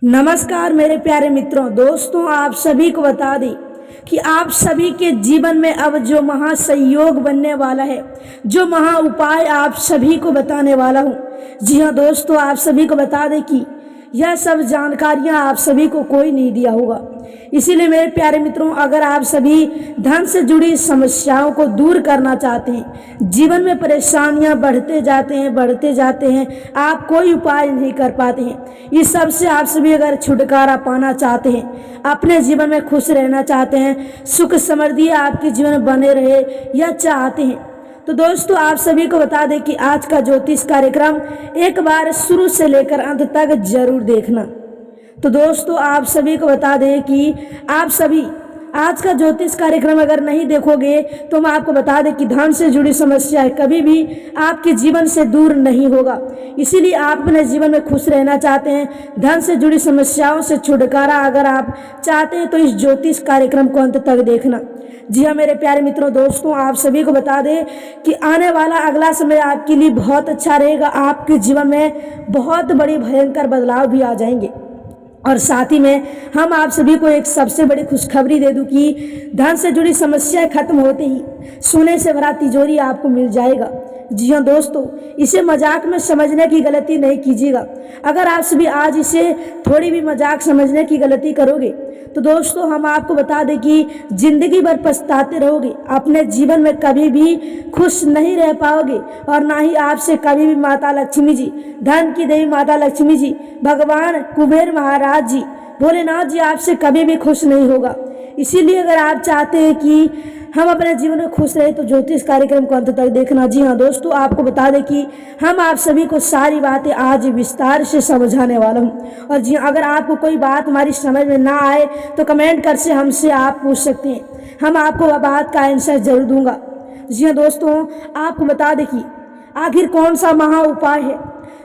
नमस्कार मेरे प्यारे मित्रों, दोस्तों, आप सभी को बता दें कि आप सभी के जीवन में अब जो महासंयोग बनने वाला है, जो महा उपाय आप सभी को बताने वाला हूँ। जी हाँ दोस्तों, आप सभी को बता दें कि यह सब जानकारियाँ आप सभी को कोई नहीं दिया होगा। इसीलिए मेरे प्यारे मित्रों, अगर आप सभी धन से जुड़ी समस्याओं को दूर करना चाहते हैं, जीवन में परेशानियां बढ़ते जाते हैं, आप कोई उपाय नहीं कर पाते हैं, इस सब से आप सभी अगर छुटकारा पाना चाहते हैं, अपने जीवन में खुश रहना चाहते हैं, सुख समृद्धि आपके जीवन में बने रहे या चाहते हैं, तो दोस्तों आप सभी को बता दें कि आज का ज्योतिष कार्यक्रम एक बार शुरू से लेकर अंत तक जरूर देखना। तो दोस्तों आप सभी को बता दें कि आप सभी आज का ज्योतिष कार्यक्रम अगर नहीं देखोगे तो मैं आपको बता दें कि धन से जुड़ी समस्याएं कभी भी आपके जीवन से दूर नहीं होगा। इसीलिए आप अपने जीवन में खुश रहना चाहते हैं, धन से जुड़ी समस्याओं से छुटकारा अगर आप चाहते हैं तो इस ज्योतिष कार्यक्रम को अंत तक देखना। जी हाँ मेरे प्यारे मित्रों, दोस्तों आप सभी को बता दें कि आने वाला अगला समय आपके लिए बहुत अच्छा रहेगा। आपके जीवन में बहुत बड़ी भयंकर बदलाव भी आ जाएंगे। और साथ ही में हम आप सभी को एक सबसे बड़ी खुशखबरी दे दूं कि धन से जुड़ी समस्याएं खत्म होते ही सोने से भरा तिजोरी आपको मिल जाएगा। जी हाँ दोस्तों, इसे मजाक में समझने की गलती नहीं कीजिएगा। अगर आप सभी आज इसे थोड़ी भी मजाक समझने की गलती करोगे तो दोस्तों हम आपको बता दें कि जिंदगी भर पछताते रहोगे। अपने जीवन में कभी भी खुश नहीं रह पाओगे और ना ही आपसे कभी भी माता लक्ष्मी जी, धन की देवी माता लक्ष्मी जी, भगवान कुबेर महाराज जी, भोलेनाथ जी आपसे कभी भी खुश नहीं होगा। इसीलिए अगर आप चाहते हैं कि हम अपने जीवन में खुश रहे तो ज्योतिष कार्यक्रम को अंत तक देखना। जी हाँ दोस्तों, आपको बता दें कि हम आप सभी को सारी बातें आज विस्तार से समझाने वाला हूँ। और जी अगर आपको कोई बात हमारी समझ में ना आए तो कमेंट कर से हमसे आप पूछ सकते हैं, हम आपको वह बात का आंसर जरूर दूंगा। जी हाँ दोस्तों, आपको बता दें कि आखिर कौन सा महा उपाय है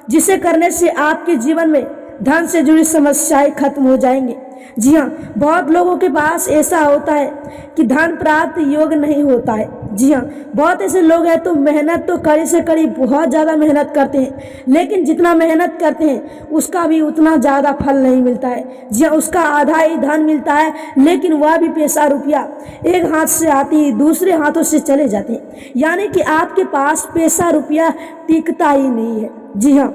जिसे करने से आपके जीवन में धन से जुड़ी समस्याएं खत्म हो जाएंगे। जी हाँ, बहुत लोगों के पास ऐसा होता है कि धन प्राप्त योग नहीं होता है। जी हाँ, बहुत ऐसे लोग हैं तो मेहनत तो कड़ी से कड़ी बहुत ज़्यादा मेहनत करते हैं, लेकिन जितना मेहनत करते हैं उसका भी उतना ज़्यादा फल नहीं मिलता है। जी हाँ, उसका आधा ही धन मिलता है, लेकिन वह भी पैसा रुपया एक हाथ से आती दूसरे हाथों से चले जाते हैं, यानी कि आपके पास पैसा रुपया टिकता ही नहीं है। जी हाँ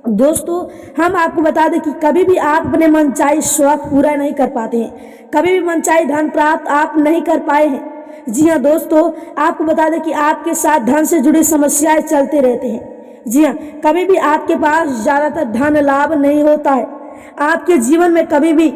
दोस्तों, हम आपको बता दें कि कभी भी आप अपने मनचाही शौक पूरा नहीं कर पाते हैं, कभी भी मनचाही धन प्राप्त आप नहीं कर पाए हैं। जी हाँ दोस्तों, आपको बता दें कि आपके साथ धन से जुड़ी समस्याएं चलते रहते हैं। जी हाँ, कभी भी आपके पास ज़्यादातर धन लाभ नहीं होता है, आपके जीवन में कभी भी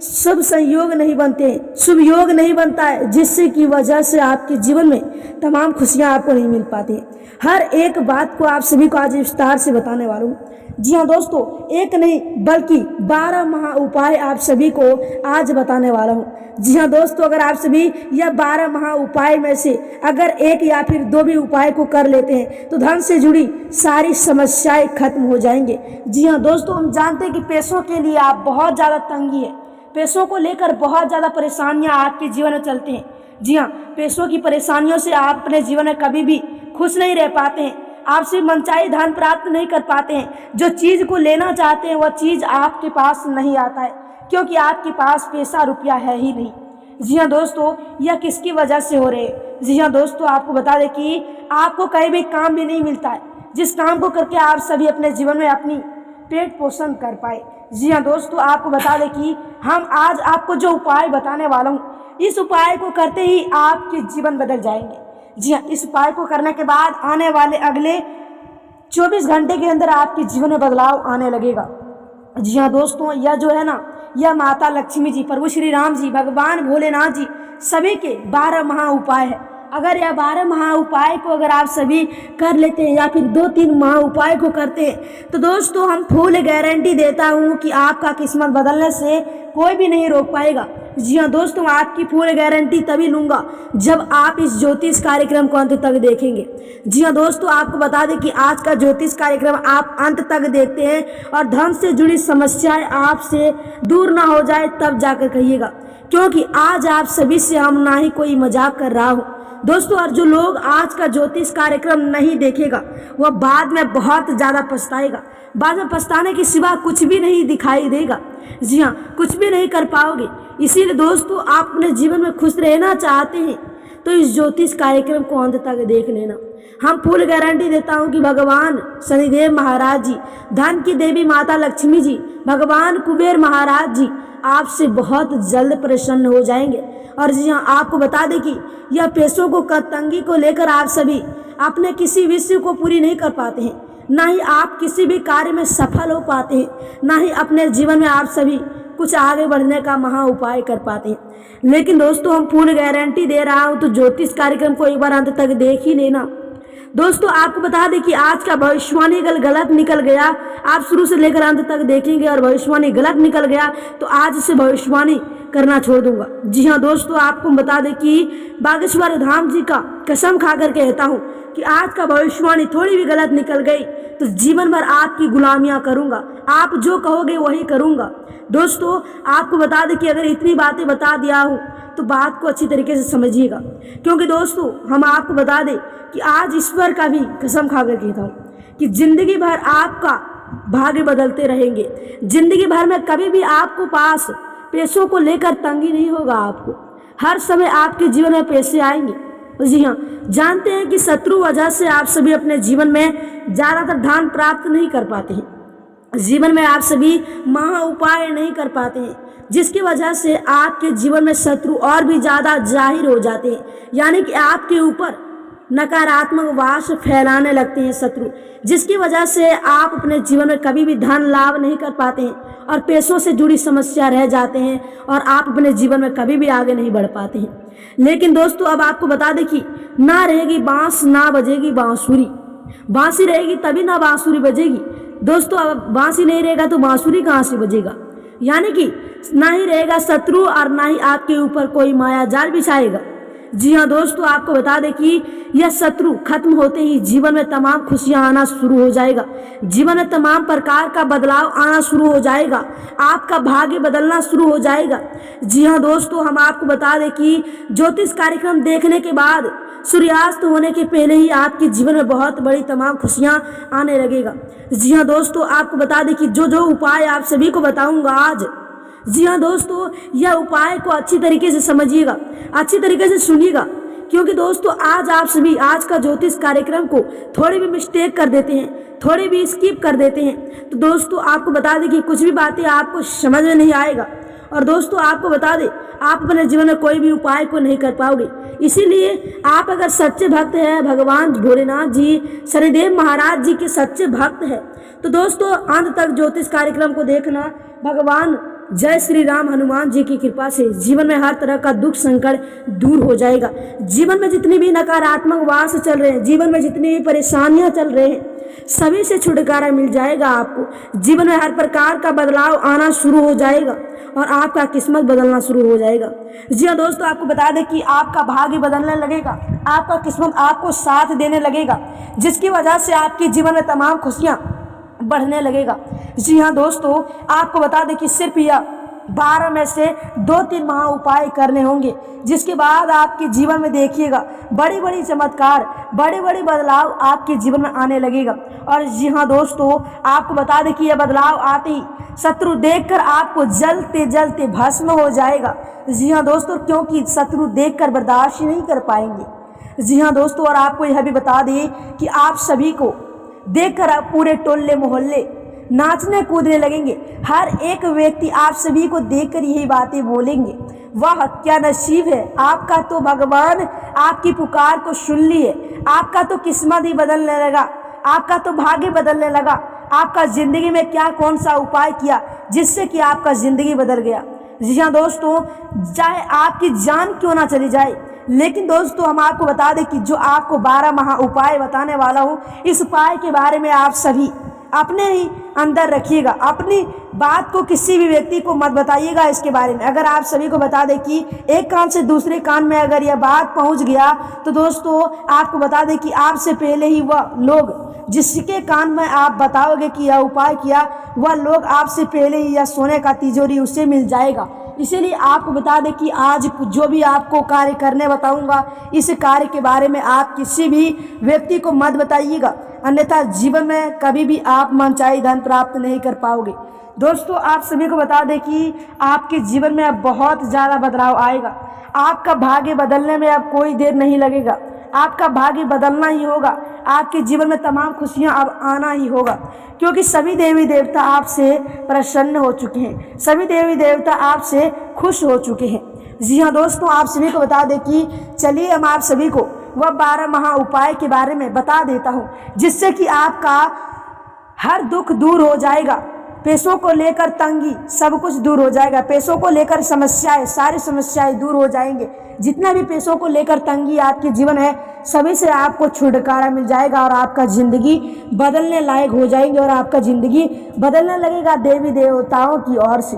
शुभ संयोग नहीं बनते हैं, शुभ योग नहीं बनता है, जिससे की वजह से आपके जीवन में तमाम खुशियां आपको नहीं मिल पाती। हर एक बात को आप सभी को आज विस्तार से बताने वाला हूँ। जी हाँ दोस्तों, एक नहीं बल्कि 12 महा उपाय आप सभी को आज बताने वाला हूँ। जी हाँ दोस्तों, अगर आप सभी यह 12 महा उपाय में से अगर एक या फिर दो भी उपाय को कर लेते हैं तो धन से जुड़ी सारी समस्याएं खत्म हो जाएंगे। जी हाँ दोस्तों, हम जानते हैं कि पैसों के लिए आप बहुत ज़्यादा तंगी है, पैसों को लेकर बहुत ज़्यादा परेशानियां आपके जीवन में चलती हैं। जी हाँ, पैसों की परेशानियों से आप अपने जीवन में कभी भी खुश नहीं रह पाते हैं, आप सिर्फ मनचाही धन प्राप्त नहीं कर पाते हैं, जो चीज़ को लेना चाहते हैं वह चीज़ आपके पास नहीं आता है, क्योंकि आपके पास पैसा रुपया है ही नहीं। जी हाँ दोस्तों, यह किसकी वजह से हो रहे हैं? जी हाँ दोस्तों, आपको बता दें कि आपको कहीं भी काम भी नहीं मिलता है जिस काम को करके आप सभी अपने जीवन में अपनी पेट पोषण कर पाए। जी हाँ दोस्तों, आपको बता दें कि हम आज आपको जो उपाय बताने वाला हूँ, इस उपाय को करते ही आपके जीवन बदल जाएंगे। जी हाँ, इस उपाय को करने के बाद आने वाले अगले 24 घंटे के अंदर आपके जीवन में बदलाव आने लगेगा। जी हाँ दोस्तों, यह जो है ना, यह माता लक्ष्मी जी, प्रभु श्री राम जी, भगवान भोलेनाथ जी सभी के 12 महा उपाय है। अगर यह 12 महा उपाय को अगर आप सभी कर लेते हैं या फिर 2-3 महा उपाय को करते हैं तो दोस्तों हम फुल गारंटी देता हूँ कि आपका किस्मत बदलने से कोई भी नहीं रोक पाएगा। जी हाँ दोस्तों, आपकी फुल गारंटी तभी लूँगा जब आप इस ज्योतिष कार्यक्रम को अंत तक देखेंगे। जी हाँ दोस्तों, आपको बता दें कि आज का ज्योतिष कार्यक्रम आप अंत तक देखते हैं और धन से जुड़ी समस्याएं आपसे दूर ना हो जाए तब जाकर कहिएगा, क्योंकि आज आप सभी से हम ना ही कोई मजाक कर रहा हूँ। दोस्तों और जो लोग आज का ज्योतिष कार्यक्रम नहीं देखेगा वह बाद में बहुत ज़्यादा पछताएगा। बाद में पछताने के सिवा कुछ भी नहीं दिखाई देगा। जी हाँ, कुछ भी नहीं कर पाओगे। इसीलिए दोस्तों आप अपने जीवन में खुश रहना चाहते हैं तो इस ज्योतिष कार्यक्रम को अंत तक देख लेना। हम फुल गारंटी देता हूँ कि भगवान शनिदेव महाराज जी, धन की देवी माता लक्ष्मी जी, भगवान कुबेर महाराज जी आपसे बहुत जल्द प्रसन्न हो जाएंगे। और जी हाँ, आपको बता दें कि यह पैसों को तंगी को लेकर आप सभी अपने किसी विषय को पूरी नहीं कर पाते हैं, ना ही आप किसी भी कार्य में सफल हो पाते हैं, ना ही अपने जीवन में आप सभी कुछ आगे बढ़ने का महा उपाय कर पाते हैं। लेकिन दोस्तों हम पूर्ण गारंटी दे रहा हूँ तो ज्योतिष कार्यक्रम को एक बार अंत तक देख ही लेना। दोस्तों आपको बता दें कि आज का भविष्यवाणी अगर गलत निकल गया, आप शुरू से लेकर अंत तक देखेंगे और भविष्यवाणी गलत निकल गया तो आज से भविष्यवाणी करना छोड़ दूंगा। जी हाँ दोस्तों, आपको बता दें कि बागेश्वर धाम जी का कसम खाकर कहता हूँ कि आज का भविष्यवाणी थोड़ी भी गलत निकल गई तो जीवन भर आपकी गुलामियाँ करूँगा, आप जो कहोगे वही करूँगा। दोस्तों आपको बता दें कि अगर इतनी बातें बता दिया हूँ तो बात को अच्छी तरीके से समझिएगा, क्योंकि दोस्तों हम आपको बता दें कि आज ईश्वर का भी कसम खाकर कहता हूँ कि जिंदगी भर आपका भाग्य बदलते रहेंगे। जिंदगी भर में कभी भी आपको पास पैसों को लेकर तंगी नहीं होगा। आपको हर समय आपके जीवन में पैसे आएंगे। जी हाँ, जानते हैं कि शत्रु वजह से आप सभी अपने जीवन में ज़्यादातर धन प्राप्त नहीं कर पाते हैं। जीवन में आप सभी महा उपाय नहीं कर पाते हैं, जिसकी वजह से आपके जीवन में शत्रु और भी ज़्यादा जाहिर हो जाते हैं, यानी कि आपके ऊपर नकारात्मक वास फैलाने लगते हैं शत्रु, जिसकी वजह से आप अपने जीवन में कभी भी धन लाभ नहीं कर पाते हैं और पैसों से जुड़ी समस्या रह जाते हैं और आप अपने जीवन में कभी भी आगे नहीं बढ़ पाते हैं। लेकिन दोस्तों अब आपको बता दें कि ना रहेगी बांस ना बजेगी बांसुरी। बांसी रहेगी तभी ना बांसुरी बजेगी। दोस्तों अब बांसी नहीं रहेगा तो बांसुरी कहाँ से बजेगा? यानी कि ना ही रहेगा शत्रु और ना ही आपके ऊपर कोई माया जाल बिछाएगा। जी हाँ दोस्तों, आपको बता दें कि यह शत्रु खत्म होते ही जीवन में तमाम खुशियां आना शुरू हो जाएगा। जीवन में तमाम प्रकार का बदलाव आना शुरू हो जाएगा। आपका भाग्य बदलना शुरू हो जाएगा। जी हाँ दोस्तों, हम आपको बता दें कि ज्योतिष कार्यक्रम देखने के बाद सूर्यास्त होने के पहले ही आपके जीवन में बहुत बड़ी तमाम खुशियां आने लगेगा। जी हाँ दोस्तों, आपको बता दें कि जो जो उपाय आप सभी को बताऊंगा आज, जी हाँ दोस्तों, यह उपाय को अच्छी तरीके से समझिएगा, अच्छी तरीके से सुनिएगा, क्योंकि दोस्तों आज आप सभी आज का ज्योतिष कार्यक्रम को थोड़ी भी मिस्टेक कर देते हैं, थोड़ी भी स्किप कर देते हैं तो दोस्तों आपको बता दें कि कुछ भी बातें आपको समझ में नहीं आएगा। और दोस्तों आपको बता दें आप अपने जीवन में कोई भी उपाय को नहीं कर पाओगे। इसीलिए आप अगर सच्चे भक्त हैं, भगवान भोलेनाथ जी, शनिदेव महाराज जी के सच्चे भक्त हैं तो दोस्तों अंत तक ज्योतिष कार्यक्रम को देखना। भगवान जय श्री राम हनुमान जी की कृपा से जीवन में हर तरह का दुख संकट दूर हो जाएगा। जीवन में जितनी भी नकारात्मक वास चल रहे हैं, जीवन में जितनी भी परेशानियां चल रहे हैं, सभी से छुटकारा मिल जाएगा। आपको जीवन में हर प्रकार का बदलाव आना शुरू हो जाएगा और आपका किस्मत बदलना शुरू हो जाएगा। जी हाँ दोस्तों, आपको बता दें कि आपका भाग्य बदलने लगेगा, आपका किस्मत आपको साथ देने लगेगा, जिसकी वजह से आपके जीवन में तमाम खुशियाँ बढ़ने लगेगा। जी हाँ दोस्तों, आपको बता दें कि सिर्फ यह 12 में से 2-3 महा उपाय करने होंगे, जिसके बाद आपके जीवन में देखिएगा बड़ी बड़ी चमत्कार, बड़े बड़े बदलाव आपके जीवन में आने लगेगा। और जी हाँ दोस्तों, आपको बता दें कि यह बदलाव आते ही शत्रु देखकर आपको जलते जलते भस्म हो जाएगा। जी हाँ दोस्तों, क्योंकि शत्रु देखकर बर्दाश्त नहीं कर पाएंगे। जी हाँ दोस्तों, और आपको यह भी बता दें कि आप सभी को देखकर आप पूरे टोले मोहल्ले नाचने कूदने लगेंगे। हर एक व्यक्ति आप सभी को देखकर यही बातें बोलेंगे, वाह क्या नसीब है आपका, तो भगवान आपकी पुकार को सुन लिए, आपका तो किस्मत ही बदलने लगा, आपका तो भाग्य बदलने लगा, आपका ज़िंदगी में क्या कौन सा उपाय किया जिससे कि आपका ज़िंदगी बदल गया। जी हाँ दोस्तों, चाहे आपकी जान क्यों ना चली जाए, लेकिन दोस्तों हम आपको बता दें कि जो आपको 12 महा उपाय बताने वाला हूँ, इस उपाय के बारे में आप सभी अपने ही अंदर रखिएगा। अपनी बात को किसी भी व्यक्ति को मत बताइएगा इसके बारे में। अगर आप सभी को बता दें कि एक कान से दूसरे कान में अगर यह बात पहुंच गया तो दोस्तों आपको बता दें कि आपसे पहले ही वह लोग जिसके कान में आप बताओगे कि यह उपाय किया, वह लोग आपसे पहले ही यह सोने का तिजोरी उसे मिल जाएगा। इसीलिए आपको बता दें कि आज जो भी आपको कार्य करने बताऊंगा, इस कार्य के बारे में आप किसी भी व्यक्ति को मत बताइएगा, अन्यथा जीवन में कभी भी आप मनचाही धन प्राप्त नहीं कर पाओगे। दोस्तों आप सभी को बता दें कि आपके जीवन में अब बहुत ज़्यादा बदलाव आएगा। आपका भाग्य बदलने में अब कोई देर नहीं लगेगा। आपका भाग्य बदलना ही होगा। आपके जीवन में तमाम खुशियां अब आना ही होगा, क्योंकि सभी देवी देवता आपसे प्रसन्न हो चुके हैं। सभी देवी देवता आपसे खुश हो चुके हैं। जी हाँ दोस्तों, आप सभी को बता दें कि चलिए हम आप सभी को वह 12 महा उपाय के बारे में बता देता हूँ, जिससे कि आपका हर दुख दूर हो जाएगा। पैसों को लेकर तंगी सब कुछ दूर हो जाएगा। पैसों को लेकर समस्याएं, सारी समस्याएं दूर हो जाएंगे। जितना भी पैसों को लेकर तंगी आपके जीवन है, सभी से आपको छुटकारा मिल जाएगा और आपका ज़िंदगी बदलने लायक हो जाएंगे और आपका ज़िंदगी बदलने लगेगा देवी देवताओं की ओर से।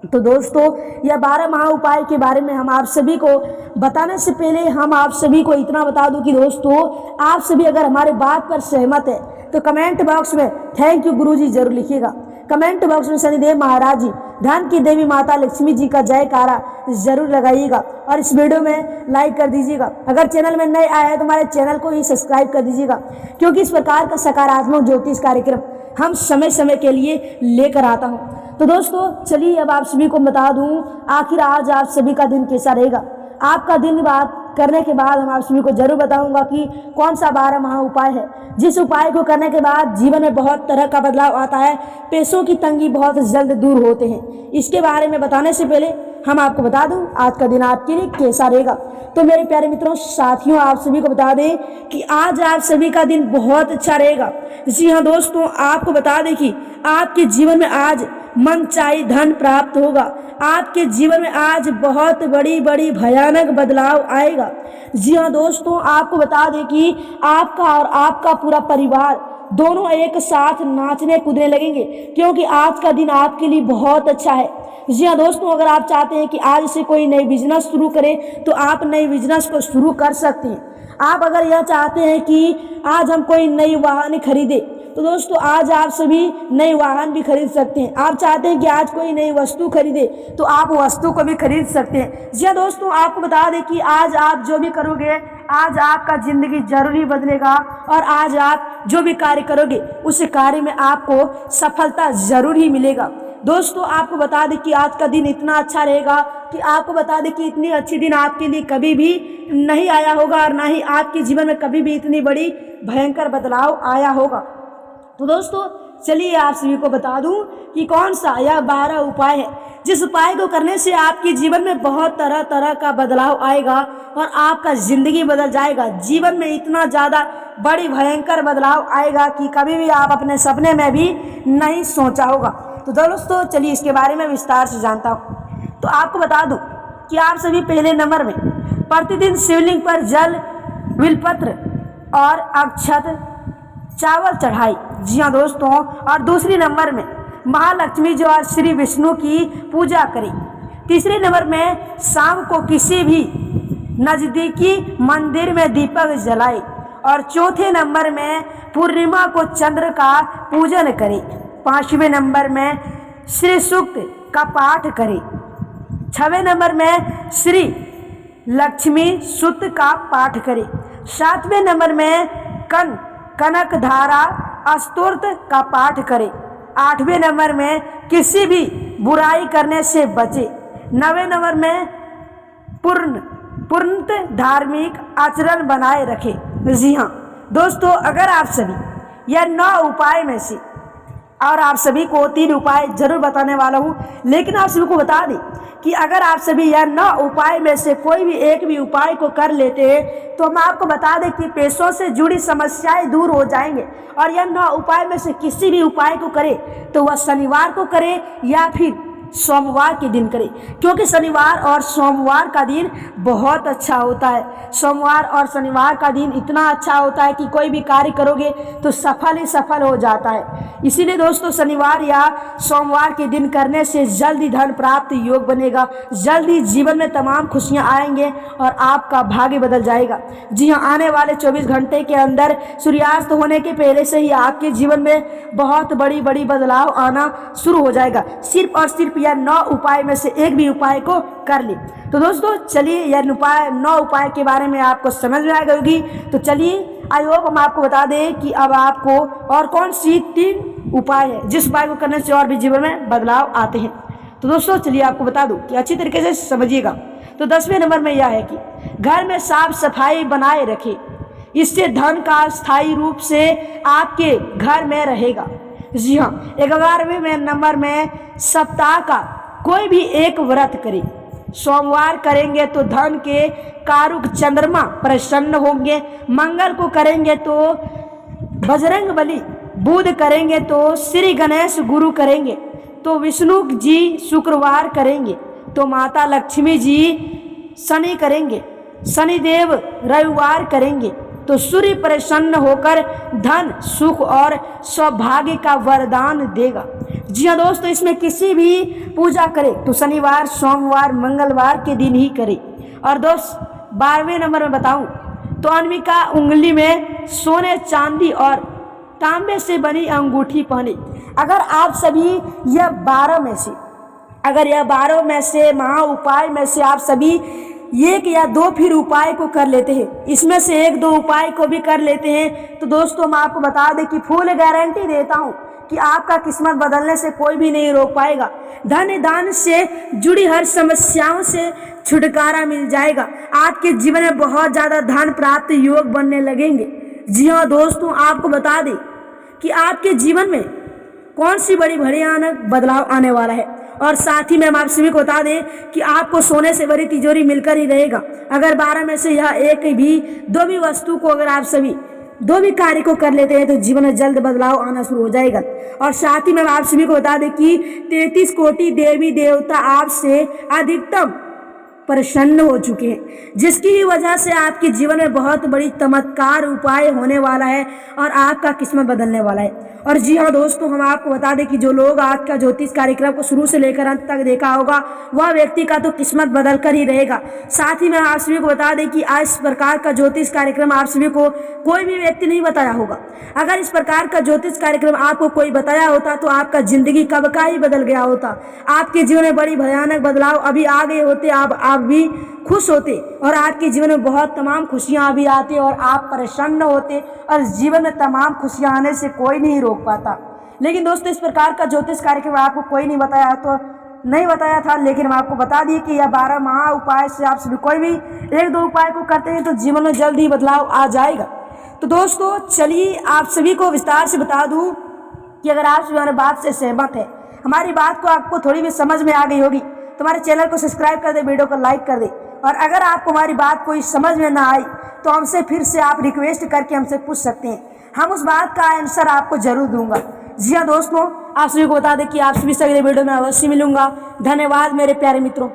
तो दोस्तों यह 12 महा उपाय के बारे में हम आप सभी को बताने से पहले हम आप सभी को इतना बता दूं कि दोस्तों आप सभी अगर हमारे बात पर सहमत है तो कमेंट बॉक्स में थैंक यू गुरुजी जरूर लिखिएगा। कमेंट बॉक्स में शनिदेव महाराज जी, धन की देवी माता लक्ष्मी जी का जयकारा जरूर लगाइएगा और इस वीडियो में लाइक कर दीजिएगा। अगर चैनल में नए आए हैं तो हमारे चैनल को ही सब्सक्राइब कर दीजिएगा, क्योंकि इस प्रकार का सकारात्मक ज्योतिष कार्यक्रम हम समय समय के लिए लेकर आता हूँ। तो दोस्तों चलिए अब आप सभी को बता दूं आखिर आज आप सभी का दिन कैसा रहेगा। आपका दिन बात करने के बाद हम आप सभी को जरूर बताऊंगा कि कौन सा 12 महा उपाय है, जिस उपाय को करने के बाद जीवन में बहुत तरह का बदलाव आता है। पैसों की तंगी बहुत जल्द दूर होते हैं। इसके बारे में बताने से पहले हम आपको बता दूं आज का दिन आपके लिए कैसा रहेगा। तो मेरे प्यारे मित्रों, साथियों, आप सभी को बता दें कि आज आप सभी का दिन बहुत अच्छा रहेगा। जी हाँ दोस्तों, आपको बता दें कि आपके जीवन में आज मनचाही धन प्राप्त होगा। आपके जीवन में आज बहुत बड़ी बड़ी भयानक बदलाव आएगा। जी हाँ दोस्तों, आपको बता दें कि आपका और आपका पूरा परिवार दोनों एक साथ नाचने कूदने लगेंगे, क्योंकि आज का दिन आपके लिए बहुत अच्छा है। जी हाँ दोस्तों, अगर आप चाहते हैं कि आज से कोई नई बिजनेस शुरू करें तो आप नई बिजनेस को शुरू कर सकते हैं। आप अगर यह चाहते हैं कि आज हम कोई नई वाहन खरीदें तो दोस्तों आज आप सभी नई वाहन भी खरीद सकते हैं। आप चाहते हैं कि आज कोई नई वस्तु खरीदे तो आप वस्तु को भी खरीद सकते हैं। जी हाँ दोस्तों, आपको बता दें कि आज आप जो भी करोगे, आज आपका ज़िंदगी जरूर ही बदलेगा और आज आप जो भी कार्य करोगे उस कार्य में आपको सफलता ज़रूर ही मिलेगा। दोस्तों आपको बता दें कि आज का दिन इतना अच्छा रहेगा कि आपको बता दें कि इतनी अच्छी दिन आपके लिए कभी भी नहीं आया होगा और ना ही आपके जीवन में कभी भी इतनी बड़ी भयंकर बदलाव आया होगा। तो दोस्तों चलिए आप सभी को बता दूं कि कौन सा यह 12 उपाय है, जिस उपाय को करने से आपके जीवन में बहुत तरह तरह का बदलाव आएगा और आपका ज़िंदगी बदल जाएगा। जीवन में इतना ज़्यादा बड़ी भयंकर बदलाव आएगा कि कभी भी आप अपने सपने में भी नहीं सोचा होगा। तो दोस्तों चलिए इसके बारे में विस्तार से जानता हूँ। तो आपको बता दूँ कि आप सभी पहले नंबर में प्रतिदिन शिवलिंग पर जल, बिलपत्र और अक्षत चावल चढ़ाई। जी हाँ दोस्तों, और दूसरी नंबर में महालक्ष्मी जी और श्री विष्णु की पूजा करें। तीसरे नंबर में शाम को किसी भी नज़दीकी मंदिर में दीपक जलाए और चौथे नंबर में पूर्णिमा को चंद्र का पूजन करें। पांचवें नंबर में श्री सूक्त का पाठ करें। छठवें नंबर में श्री लक्ष्मी सूक्त का पाठ करें। सातवें नंबर में कनक धारा स्तोत्र का पाठ करें। आठवें नंबर में किसी भी बुराई करने से बचे। नवें नंबर में पूर्णतः धार्मिक आचरण बनाए रखें। जी हाँ दोस्तों, अगर आप सभी यह 9 उपाय में से, और आप सभी को 3 उपाय जरूर बताने वाला हूँ, लेकिन आप सभी को बता दें कि अगर आप सभी यह 9 उपाय में से कोई भी एक भी उपाय को कर लेते हैं तो हम आपको बता दें कि पैसों से जुड़ी समस्याएं दूर हो जाएंगे। और यह 9 उपाय में से किसी भी उपाय को करें तो वह शनिवार को करें या फिर सोमवार के दिन करें, क्योंकि शनिवार और सोमवार का दिन बहुत अच्छा होता है। सोमवार और शनिवार का दिन इतना अच्छा होता है कि कोई भी कार्य करोगे तो सफल ही सफल हो जाता है। इसीलिए दोस्तों शनिवार या सोमवार के दिन करने से जल्दी धन प्राप्त योग बनेगा, जल्दी जीवन में तमाम खुशियां आएंगे और आपका भाग्य बदल जाएगा। जी हाँ, आने वाले 24 घंटे के अंदर सूर्यास्त होने के पहले से ही आपके जीवन में बहुत बड़ी बड़ी बदलाव आना शुरू हो जाएगा। सिर्फ और सिर्फ यह 9 उपाय में से एक भी उपाय को कर ले। तो दोस्तों चलिए यह 9 उपाय के बारे में आपको समझ में आ गई होगी। तो चलिए आई होप हम आपको बता दें कि अब आपको और कौन सी 3 उपाय है जिस उपाय को करने से और भी जीवन में बदलाव आते हैं। तो दोस्तों चलिए आपको बता दूं कि अच्छी तरीके से समझिएगा। तो 10वें नंबर में यह है कि घर में साफ सफाई बनाए रखें, इससे धन का स्थायी रूप से आपके घर में रहेगा। जी हाँ, 11वें नंबर में सप्ताह का कोई भी एक व्रत करें। सोमवार करेंगे तो धन के कारक चंद्रमा प्रसन्न होंगे, मंगल को करेंगे तो बजरंग बली, बुध करेंगे तो श्री गणेश गुरु करेंगे, तो विष्णु जी शुक्रवार करेंगे, तो माता लक्ष्मी जी शनि करेंगे, शनिदेव रविवार करेंगे, तो सूर्य प्रसन्न होकर धन सुख और सौभाग्य का वरदान देगा। जी हाँ दोस्तों, इसमें किसी भी पूजा करें तो शनिवार, सोमवार, मंगलवार के दिन ही करें। और दोस्त 12वें नंबर में बताऊं तो अनमिका उंगली में सोने, चांदी और तांबे से बनी अंगूठी पहने। अगर आप सभी यह 12 में से महा उपाय में से आप सभी 1 या 2 फिर उपाय को कर लेते हैं, इसमें से 1-2 उपाय को भी कर लेते हैं, तो दोस्तों मैं आपको बता दें कि फुल गारंटी देता हूं कि आपका किस्मत बदलने से कोई भी नहीं रोक पाएगा। धन दान से जुड़ी हर समस्याओं से छुटकारा मिल जाएगा। आपके जीवन में बहुत ज़्यादा धन प्राप्त योग बनने लगेंगे। जी हाँ दोस्तों, आपको बता दें कि आपके जीवन में कौन सी बड़ी भयानक बदलाव आने वाला है। और साथ ही में हम आप सभी को बता दें कि आपको सोने से भरी तिजोरी मिलकर ही रहेगा। अगर 12 में से यह 2 भी वस्तु को अगर आप सभी 2 भी कार्य को कर लेते हैं तो जीवन में जल्द बदलाव आना शुरू हो जाएगा। और साथ ही में आप सभी को बता दें कि 33 कोटि देवी देवता आपसे अधिकतम प्रसन्न हो चुके हैं, जिसकी ही वजह से आपके जीवन में बहुत बड़ी चमत्कार उपाय होने वाला है और आपका किस्मत बदलने वाला है। और जी हाँ दोस्तों, हम आपको बता दें कि जो लोग आज का ज्योतिष कार्यक्रम को शुरू से लेकर अंत तक देखा होगा वह व्यक्ति का तो किस्मत बदल कर ही रहेगा। साथ ही मैं आप सभी को बता दें कि आज इस प्रकार का ज्योतिष कार्यक्रम आप सभी को कोई भी व्यक्ति नहीं बताया होगा। अगर इस प्रकार का ज्योतिष कार्यक्रम आपको कोई बताया होता तो आपका जिंदगी कब का ही बदल गया होता। आपके जीवन में बड़ी भयानक बदलाव अभी आ गए होते, आप भी खुश होते और आपके जीवन में बहुत तमाम खुशियां भी आती और आप प्रसन्न होते और जीवन में तमाम खुशियां आने से कोई नहीं रोक पाता। लेकिन दोस्तों इस प्रकार का ज्योतिष कार्यक्रम आपको कोई नहीं बताया तो नहीं बताया था, लेकिन हम आपको बता दिए कि यह 12 महा उपाय से आप सभी कोई भी 1-2 उपाय को करते हैं तो जीवन में जल्द ही बदलाव आ जाएगा। तो दोस्तों चलिए आप सभी को विस्तार से बता दूं कि अगर आप हमारी बात से सहमत है, हमारी बात को आपको थोड़ी भी समझ में आ गई होगी तो हमारे चैनल को सब्सक्राइब कर दे, वीडियो को लाइक कर दे। और अगर आपको हमारी बात कोई समझ में ना आई तो हमसे फिर से आप रिक्वेस्ट करके हमसे पूछ सकते हैं, हम उस बात का आंसर आपको जरूर दूंगा। जी हाँ दोस्तों, आप सभी को बता दें कि आप सभी से अगले वीडियो में अवश्य मिलूंगा। धन्यवाद मेरे प्यारे मित्रों।